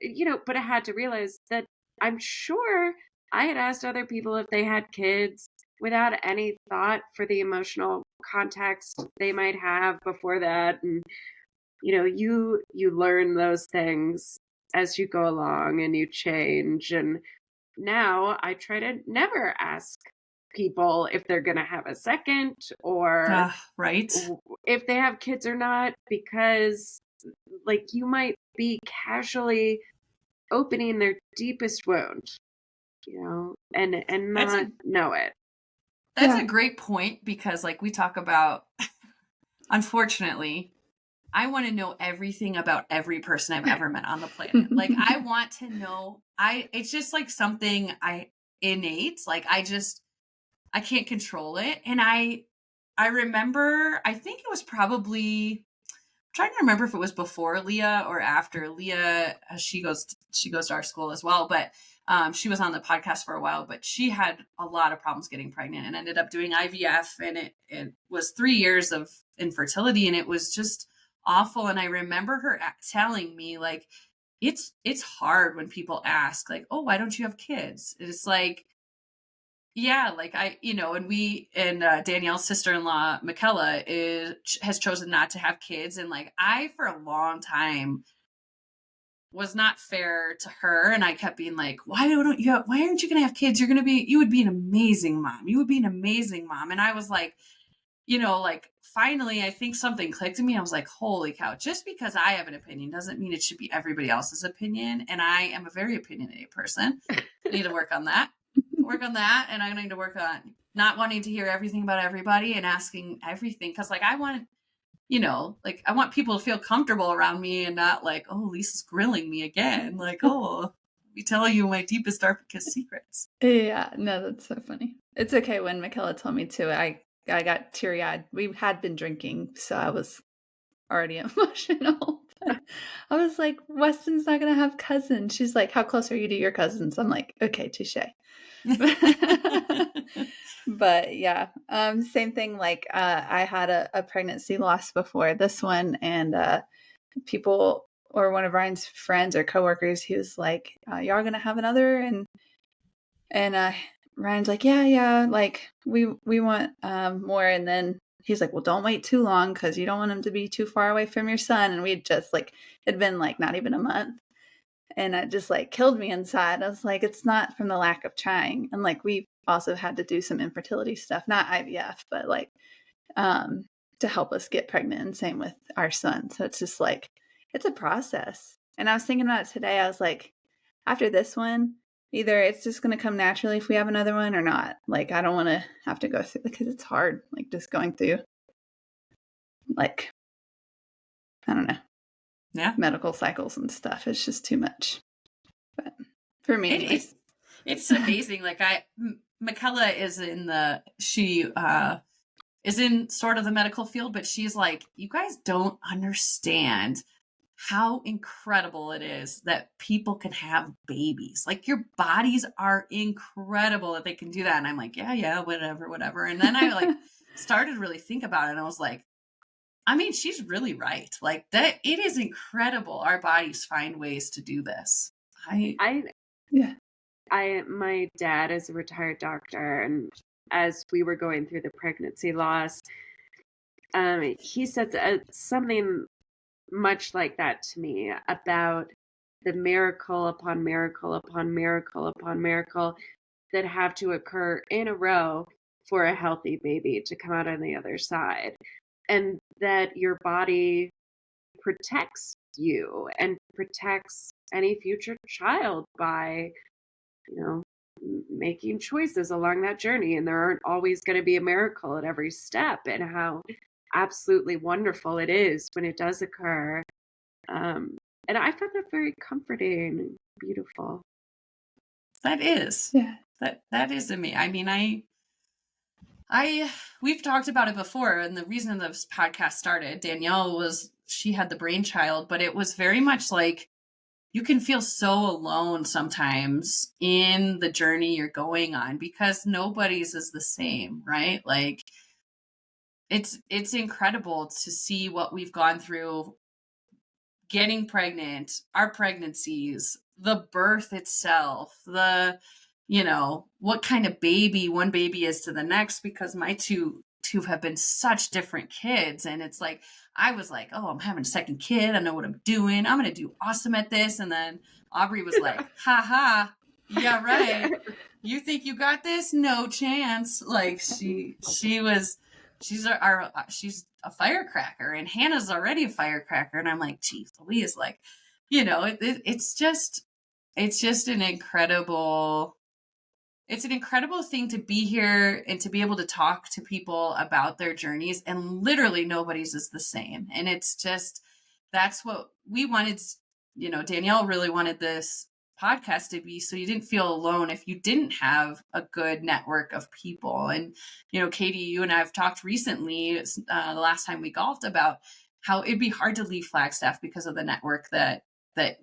but I had to realize that I'm sure I had asked other people if they had kids without any thought for the emotional context they might have before that. And, you learn those things as you go along and you change. And now I try to never ask people if they're going to have a second or right, if they have kids or not, because like you might be casually opening their deepest wound, and not know it. That's a great point, because like we talk about, unfortunately, I want to know everything about every person I've ever met on the planet. Like, I want to know, it's just like something innate. Like, I can't control it. And I remember, I think it was probably, I'm trying to remember if it was before Leah or after Leah. She goes to our school as well, but she was on the podcast for a while, but she had a lot of problems getting pregnant and ended up doing IVF, and it was 3 years of infertility, and it was just awful. And I remember her telling me, like, it's hard when people ask, like, "Oh, why don't you have kids?" It's like, yeah, like and Danielle's sister-in-law, Michaela, has chosen not to have kids. And like, I, for a long time, was not fair to her. And I kept being like, why aren't you going to have kids? You would be an amazing mom. You would be an amazing mom. And I was like, like, finally, I think something clicked in me. I was like, holy cow, just because I have an opinion doesn't mean it should be everybody else's opinion. And I am a very opinionated person. I need to work on that. And I need to work on not wanting to hear everything about everybody and asking everything. Cause like, I want, I want people to feel comfortable around me and not like, oh, Lisa's grilling me again. Like, oh, me telling you my deepest, darkest secrets. Yeah, no, that's so funny. It's okay. When Michaela told me to, I got teary-eyed. We had been drinking, so I was already emotional. I was like, Weston's not going to have cousins. She's like, how close are you to your cousins? I'm like, okay, touche. But yeah, same thing. Like, I had a pregnancy loss before this one, and people, or one of Ryan's friends or coworkers, he was like, y'all going to have another? And Ryan's like, yeah, like we want more. And then he's like, well, don't wait too long, because you don't want him to be too far away from your son. And we had just like, it'd been like not even a month, and it just like killed me inside. I was like, it's not from the lack of trying. And like, we've also had to do some infertility stuff, not IVF, but like to help us get pregnant, and same with our son. So it's just like, it's a process. And I was thinking about it today. I was like, after this one, either it's just going to come naturally if we have another one or not. Like, I don't want to have to go through, because it's hard, like just going through, like, I don't know, Yeah. medical cycles and stuff. It's just too much. But for me, anyways. It's amazing. Like Michaela is is in sort of the medical field, but she's like, you guys don't understand how incredible it is that people can have babies. Like, your bodies are incredible that they can do that. And I'm like, yeah, whatever. And then I like started to really think about it, and I was like, I mean, she's really right. Like, that it is incredible our bodies find ways to do this. Yeah. My dad is a retired doctor, and as we were going through the pregnancy loss, he said something much like that to me about the miracle upon miracle upon miracle upon miracle that have to occur in a row for a healthy baby to come out on the other side, and that your body protects you and protects any future child by, making choices along that journey. And there aren't always going to be a miracle at every step, and how absolutely wonderful it is when it does occur. And I found that very comforting and beautiful. That is. Yeah. That is amazing. I mean, we've talked about it before, and the reason this podcast started, Danielle she had the brainchild, but it was very much like, you can feel so alone sometimes in the journey you're going on, because nobody's is the same, right? Like, it's incredible to see what we've gone through, getting pregnant, our pregnancies, the birth itself, what kind of baby one baby is to the next, because my two have been such different kids. And it's like, I was like, oh, I'm having a second kid. I know what I'm doing. I'm going to do awesome at this. And then Aubrey was like, ha, yeah, right. You think you got this? No chance. Like, she's a firecracker, and Hannah's already a firecracker. And I'm like, geez, Louise, like, it's just it's an incredible thing to be here and to be able to talk to people about their journeys, and literally nobody's is the same. And it's just, that's what we wanted. Danielle really wanted this podcast to be, so you didn't feel alone if you didn't have a good network of people. And, Katy, you and I have talked recently, the last time we golfed, about how it'd be hard to leave Flagstaff because of the network that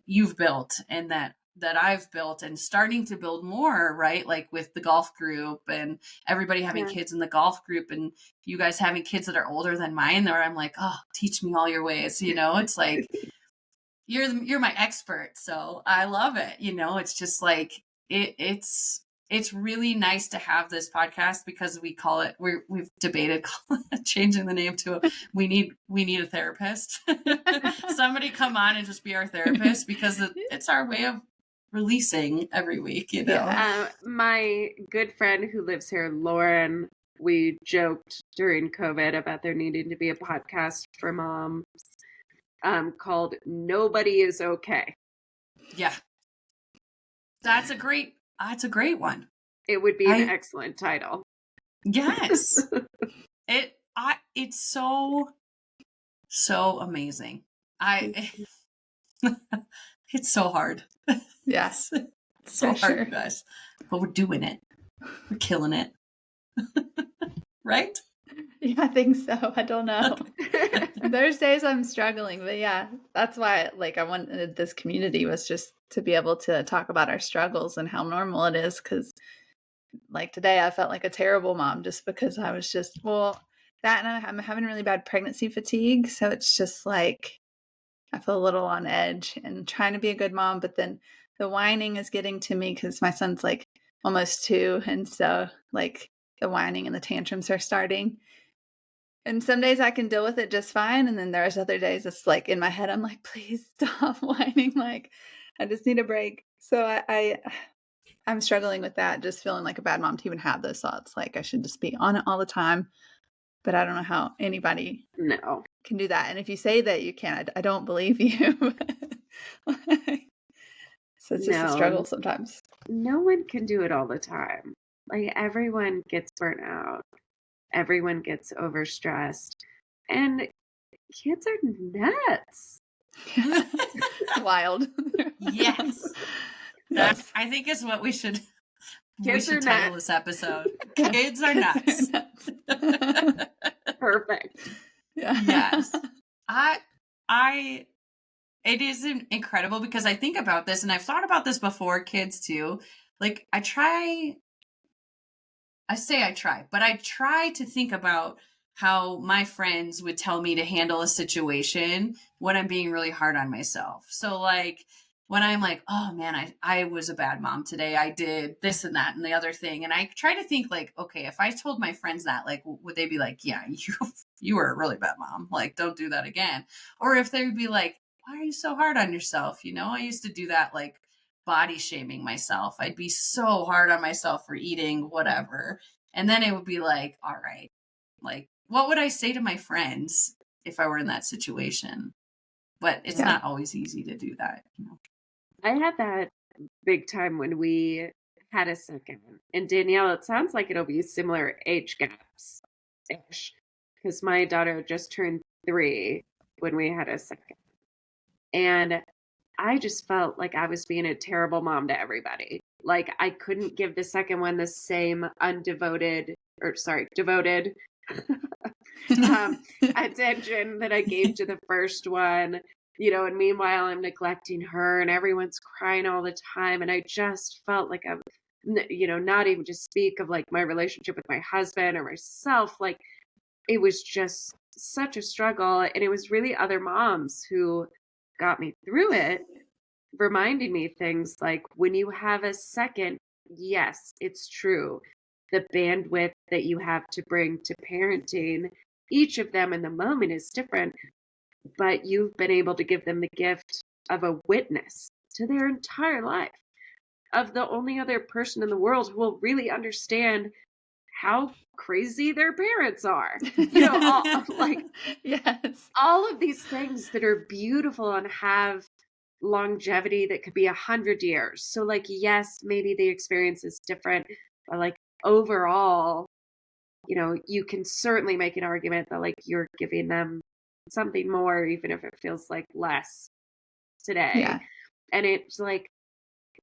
you've built, and that I've built, and starting to build more, right? Like with the golf group, and everybody having kids in the golf group, and you guys having kids that are older than mine, or I'm like, oh, teach me all your ways. It's like, you're my expert. So I love it. It's just like, it's really nice to have this podcast, because we call it, we've debated changing the name to we need a therapist. Somebody come on and just be our therapist, because it's our way of releasing every week. My good friend who lives here, Lauren, we joked during COVID about there needing to be a podcast for moms, called Nobody Is Okay. Yeah, that's a great one. It would be an excellent title. Yes. It's so amazing. It's so hard. Yes. It's so hard, guys. But we're doing it. We're killing it. Right? Yeah, I think so. I don't know. There's days I'm struggling, but yeah, that's why I wanted this community, was just to be able to talk about our struggles and how normal it is. Because like today, I felt like a terrible mom just because I was just, that, and I'm having really bad pregnancy fatigue. So it's just like, I feel a little on edge and trying to be a good mom, but then the whining is getting to me because my son's like almost 2. And so like the whining and the tantrums are starting. And some days I can deal with it just fine. And then there's other days it's like in my head, I'm like, please stop whining. Like, I just need a break. So I'm struggling with that, just feeling like a bad mom to even have those thoughts. Like I should just be on it all the time. But I don't know how anybody can do that. And if you say that you can, I don't believe you. So it's just a struggle sometimes. no one can do it all the time. Like everyone gets burnt out. Everyone gets overstressed. And kids are nuts. Wild. Yes. That Yes. I think is what we should Kids are title nuts. this episode. Kids are nuts. Perfect. Yeah. Yes. I it is incredible because I think about this and I've thought about this before, kids too. Like I try but I try to think about how my friends would tell me to handle a situation when I'm being really hard on myself. So like when I'm like, oh man, I was a bad mom today. I did this and that and the other thing. And I try to think like, okay, if I told my friends that, like, would they be like, yeah, you were a really bad mom. Like, don't do that again. Or if they would be like, why are you so hard on yourself? You know, I used to do that, like body shaming myself. I'd be so hard on myself for eating whatever. And then it would be like, all right, like, what would I say to my friends if I were in that situation? But it's Yeah. not always easy to do that. You know? I had that big time when we had a second. And Danielle, it sounds like it'll be similar age gaps ish. Because my daughter just turned 3 when we had a second. And I just felt like I was being a terrible mom to everybody. Like I couldn't give the second one the same devoted attention that I gave to the first one, and meanwhile I'm neglecting her and everyone's crying all the time. And I just felt like I'm, not even to speak of like my relationship with my husband or myself. Like it was just such a struggle. And it was really other moms who got me through it, reminding me things like when you have a second, yes, it's true. The bandwidth that you have to bring to parenting, each of them in the moment is different, but you've been able to give them the gift of a witness to their entire life, of the only other person in the world who will really understand how crazy their parents are. Yes. All of these things that are beautiful and have longevity that could be 100 years. So like, yes, maybe the experience is different, but like overall, you can certainly make an argument that like you're giving them something more, even if it feels like less today. Yeah. And it's like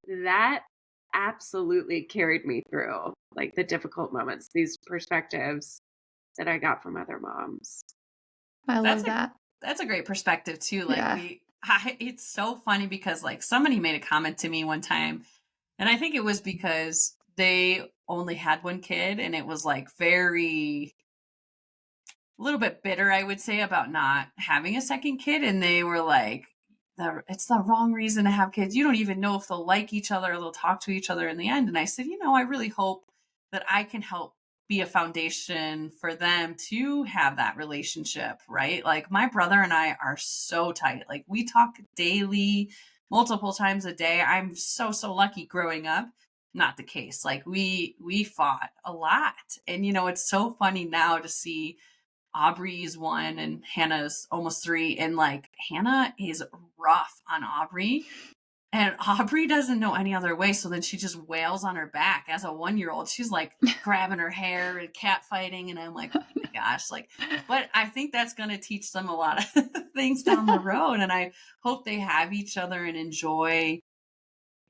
that absolutely carried me through like the difficult moments, these perspectives that I got from other moms. I love that. That's a great perspective too. Like Yeah. it's so funny because like somebody made a comment to me one time, and I think it was because they only had one kid, and it was like very a little bit bitter, I would say, about not having a second kid. And they were like, it's the wrong reason to have kids. You don't even know if they'll like each other or they'll talk to each other in the end. And I said, I really hope that I can help be a foundation for them to have that relationship, right? Like my brother and I are so tight. Like we talk daily, multiple times a day. I'm so lucky growing up. Not the case. Like we fought a lot. And it's so funny now to see Aubrey's 1 and Hannah's almost 3. And like Hannah is rough on Aubrey. And Aubrey doesn't know any other way. So then she just wails on her back as a 1-year-old. She's like grabbing her hair and cat fighting. And I'm like, oh my gosh, but I think that's going to teach them a lot of things down the road. And I hope they have each other and enjoy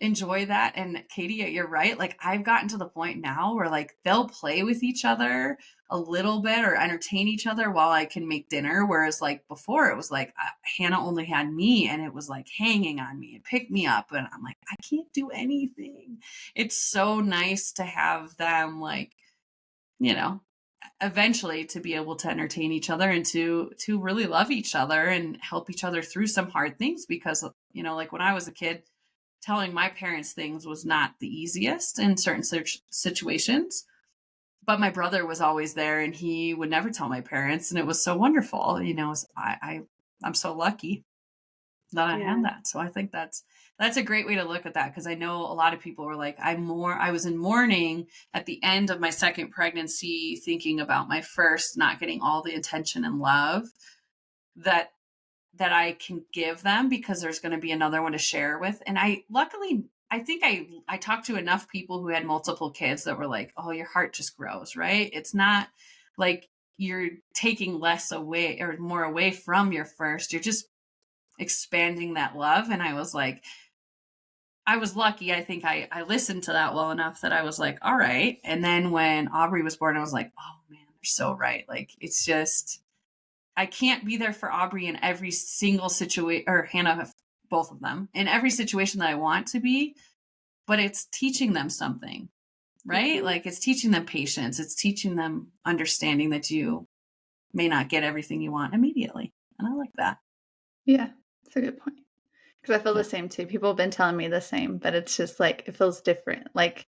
that. And Katy, you're right. Like I've gotten to the point now where like they'll play with each other a little bit or entertain each other while I can make dinner. Whereas like before it was like Hannah only had me and it was like hanging on me and pick me up. And I'm like, I can't do anything. It's so nice to have them like, eventually to be able to entertain each other and to really love each other and help each other through some hard things. Because, like when I was a kid, telling my parents things was not the easiest in certain situations, but my brother was always there and he would never tell my parents. And it was so wonderful. I'm so lucky that I had that. So I think that's a great way to look at that. Because I know a lot of people were like, I was in mourning at the end of my second pregnancy, thinking about my first not getting all the attention and love that I can give them because there's going to be another one to share with. And I luckily I think I talked to enough people who had multiple kids that were like, oh, your heart just grows, right? It's not like you're taking less away or more away from your first. You're just expanding that love. And I was like, I was lucky. I think I listened to that well enough that I was like, all right. And then when Aubrey was born, I was like, oh man, they're so right. Like, it's just, I can't be there for Aubrey in every single situation, or Hannah, both of them, in every situation that I want to be, but it's teaching them something, right? Mhm. Like, it's teaching them patience. It's teaching them understanding that you may not get everything you want immediately. And I like that. Yeah, that's a good point. Because I feel Yeah. the same too. People have been telling me the same, but it's just like it feels different. Like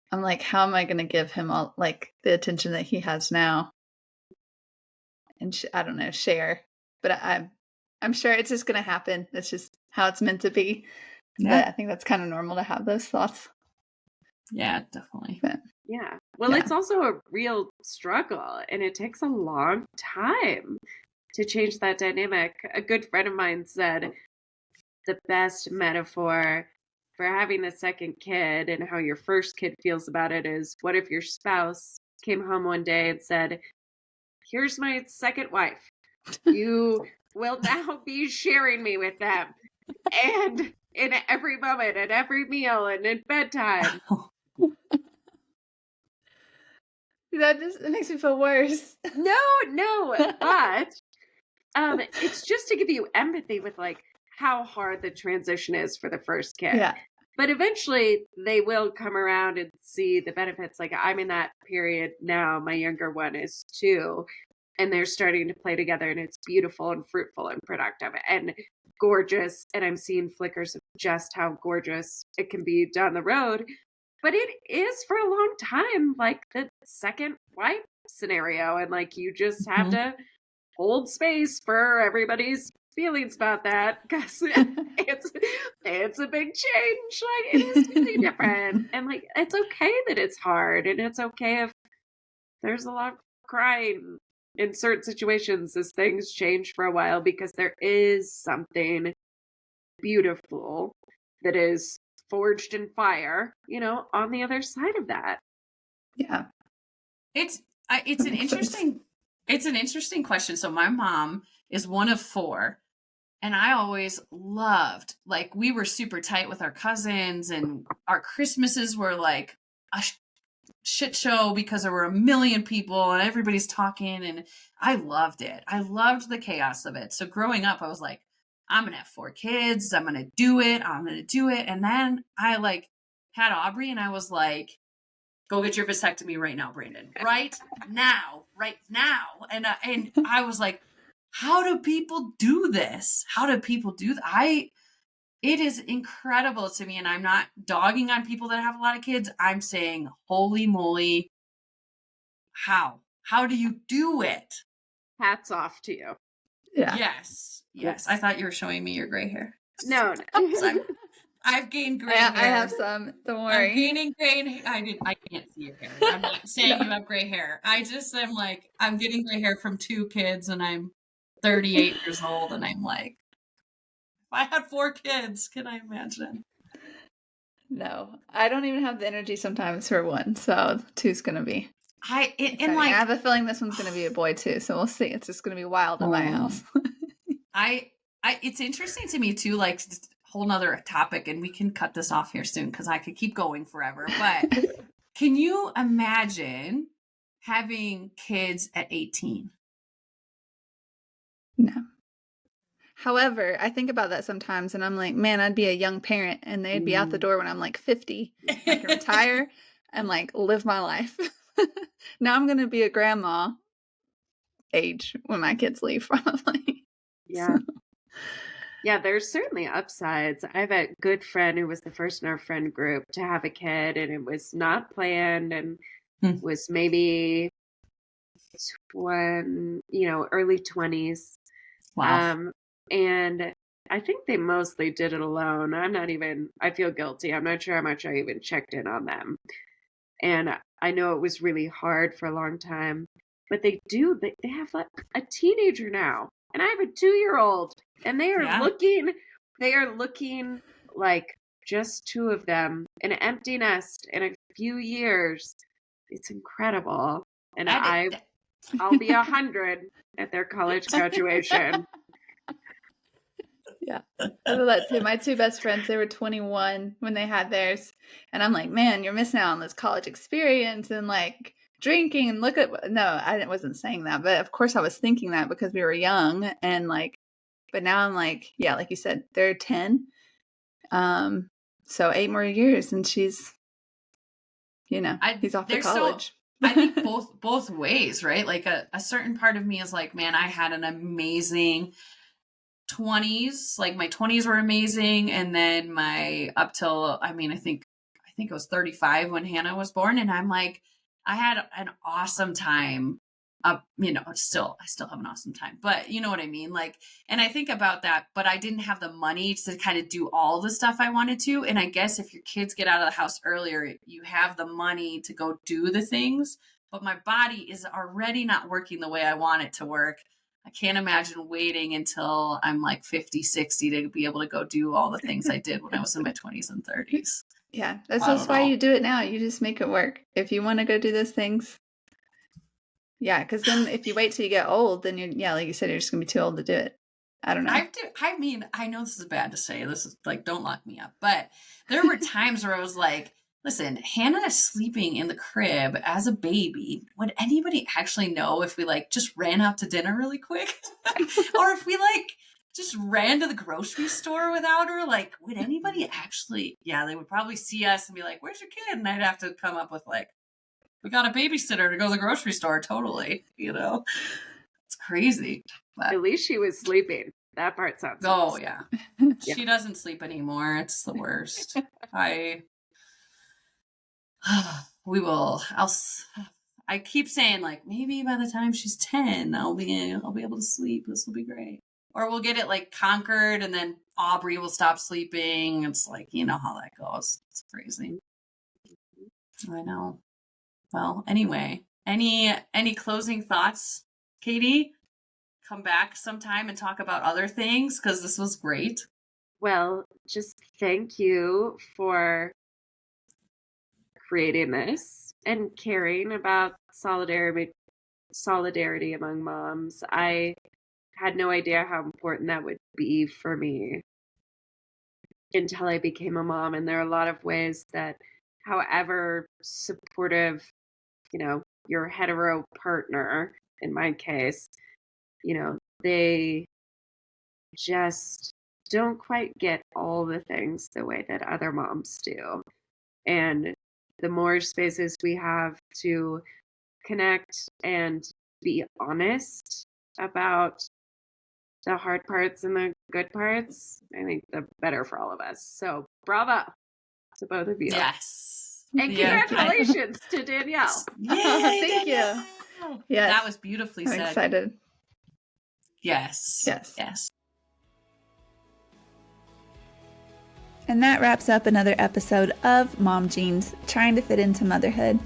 I'm like, how am I going to give him all like the attention that he has now? And I don't know, share. But I'm sure it's just going to happen. It's just how it's meant to be. But Yeah. I think that's kind of normal to have those thoughts. Yeah, definitely. But Yeah. Well, yeah, it's also a real struggle, and it takes a long time to change that dynamic. A good friend of mine said the best metaphor for having the second kid and how your first kid feels about it is, what if your spouse came home one day and said, here's my second wife. You will now be sharing me with them. And in every moment, at every meal, and at bedtime. that just it makes me feel worse. No, but it's just to give you empathy with like how hard the transition is for the first kid. Yeah, But eventually they will come around and see the benefits. Like I'm in that period now. My younger one is 2, and they're starting to play together, and it's beautiful and fruitful and productive and gorgeous. And I'm seeing flickers of just how gorgeous it can be down the road. But it is for a long time like the second wife scenario. And like you just have Mhm. to hold space for everybody's feelings about that because it's a big change. Like it is really different. And like it's okay that it's hard, and it's okay if there's a lot of crying in certain situations as things change for a while, because there is something beautiful that is forged in fire, on the other side of that. yeah. It's That makes sense. it's an interesting question. So my mom is one of 4, and I always loved, like, we were super tight with our cousins, and our Christmases were like a shit show because there were a million people and everybody's talking, and I loved it. I loved the chaos of it. So growing up, I was like, I'm gonna have 4 kids. I'm gonna do it. I'm gonna do it. And then I like had Aubrey, and I was like, go get your vasectomy right now, Brandon. Right now, right now. And I was like, how do people do this? How do people do that? It is incredible to me, and I'm not dogging on people that have a lot of kids. I'm saying, holy moly, how do you do it? Hats off to you. Yeah. Yes. I thought you were showing me your gray hair. No. I've gained gray I hair. have some. Don't I'm worry. gaining gray hair. I can't see your hair. I'm not saying No. you have gray hair. I just am like, I'm getting gray hair from 2 kids, and I'm 38 years old, and I'm like, if I had 4 kids, can I imagine? No, I don't even have the energy sometimes for one, so 2's gonna be And exciting. I like, have a feeling this one's gonna be a boy too, so we'll see. It's just gonna be wild in my house. I it's interesting to me too, like, whole nother topic, and we can cut this off here soon because I could keep going forever. But can you imagine having kids at 18? No. However, I think about that sometimes and I'm like, man, I'd be a young parent and they'd be out the door when I'm like 50. I can retire and like live my life. Now I'm gonna be a grandma age when my kids leave, probably. Yeah. Yeah, there's certainly upsides. I have a good friend who was the first in our friend group to have a kid, and it was not planned, and was maybe when, early 20s. Wow. And I think they mostly did it alone. I feel guilty. I'm not sure how much I even checked in on them. And I know it was really hard for a long time, but they have like a teenager now, and I have a 2-year-old, and they are Yeah. looking like just 2 of them, an empty nest in a few years. It's incredible. And I'll be 100 at their college graduation. Yeah, I love that too. My 2 best friends, they were 21 when they had theirs, and I'm like, man, you're missing out on this college experience and like drinking and look at. No, I wasn't saying that, but of course I was thinking that because we were young and like. But now I'm like, yeah, like you said, they're 10, so 8 more years, and she's, he's off to college. I think both ways, right? Like a certain part of me is like, man, I had an amazing 20s. Like my 20s were amazing, and then my up till I think it was 35 when Hannah was born, and I'm like, I had an awesome time. I still have an awesome time, but you know what I mean? Like, and I think about that, but I didn't have the money to kind of do all the stuff I wanted to. And I guess if your kids get out of the house earlier, you have the money to go do the things, but my body is already not working the way I want it to work. I can't imagine waiting until I'm like 50, 60 to be able to go do all the things I did when I was in my 20s and 30s. Yeah, that's why you do it now. You just make it work. If you want to go do those things. Yeah, because then if you wait till you get old, then like you said, you're just going to be too old to do it. I don't know. I know this is bad to say. This is like, don't lock me up. But there were times where I was like, listen, Hannah is sleeping in the crib as a baby. Would anybody actually know if we like just ran out to dinner really quick? Or if we like just ran to the grocery store without her? Like, would anybody actually? Yeah, they would probably see us and be like, where's your kid? And I'd have to come up with like, we got a babysitter to go to the grocery store. Totally. It's crazy. But at least she was sleeping. That part sounds awesome. Yeah. She doesn't sleep anymore. It's the worst. I keep saying like, maybe by the time she's 10, I'll be able to sleep. This will be great. Or we'll get it like conquered and then Aubrey will stop sleeping. It's like, you know how that goes. It's crazy. I know. Well, anyway, any closing thoughts, Katy? Come back sometime and talk about other things because this was great. Well, just thank you for creating this and caring about solidarity among moms. I had no idea how important that would be for me until I became a mom. And there are a lot of ways that, however supportive, your hetero partner, in my case, they just don't quite get all the things the way that other moms do. And the more spaces we have to connect and be honest about the hard parts and the good parts, I think the better for all of us. So bravo to both of you. Yes. And congratulations to Danielle. Yay, thank you. Yes. That was beautifully said. I'm excited. Yes. And that wraps up another episode of Mom Jeans, trying to fit into motherhood.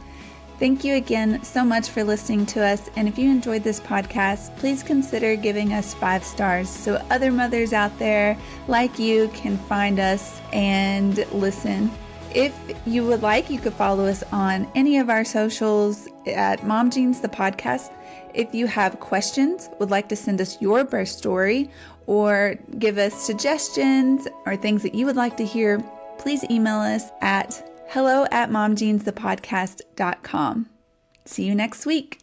Thank you again so much for listening to us. And if you enjoyed this podcast, please consider giving us 5 stars so other mothers out there like you can find us and listen. If you would like, you could follow us on any of our socials at Mom Jeans the podcast. If you have questions, would like to send us your birth story, or give us suggestions or things that you would like to hear, please email us at hello@momjeansthepodcast.com. See you next week.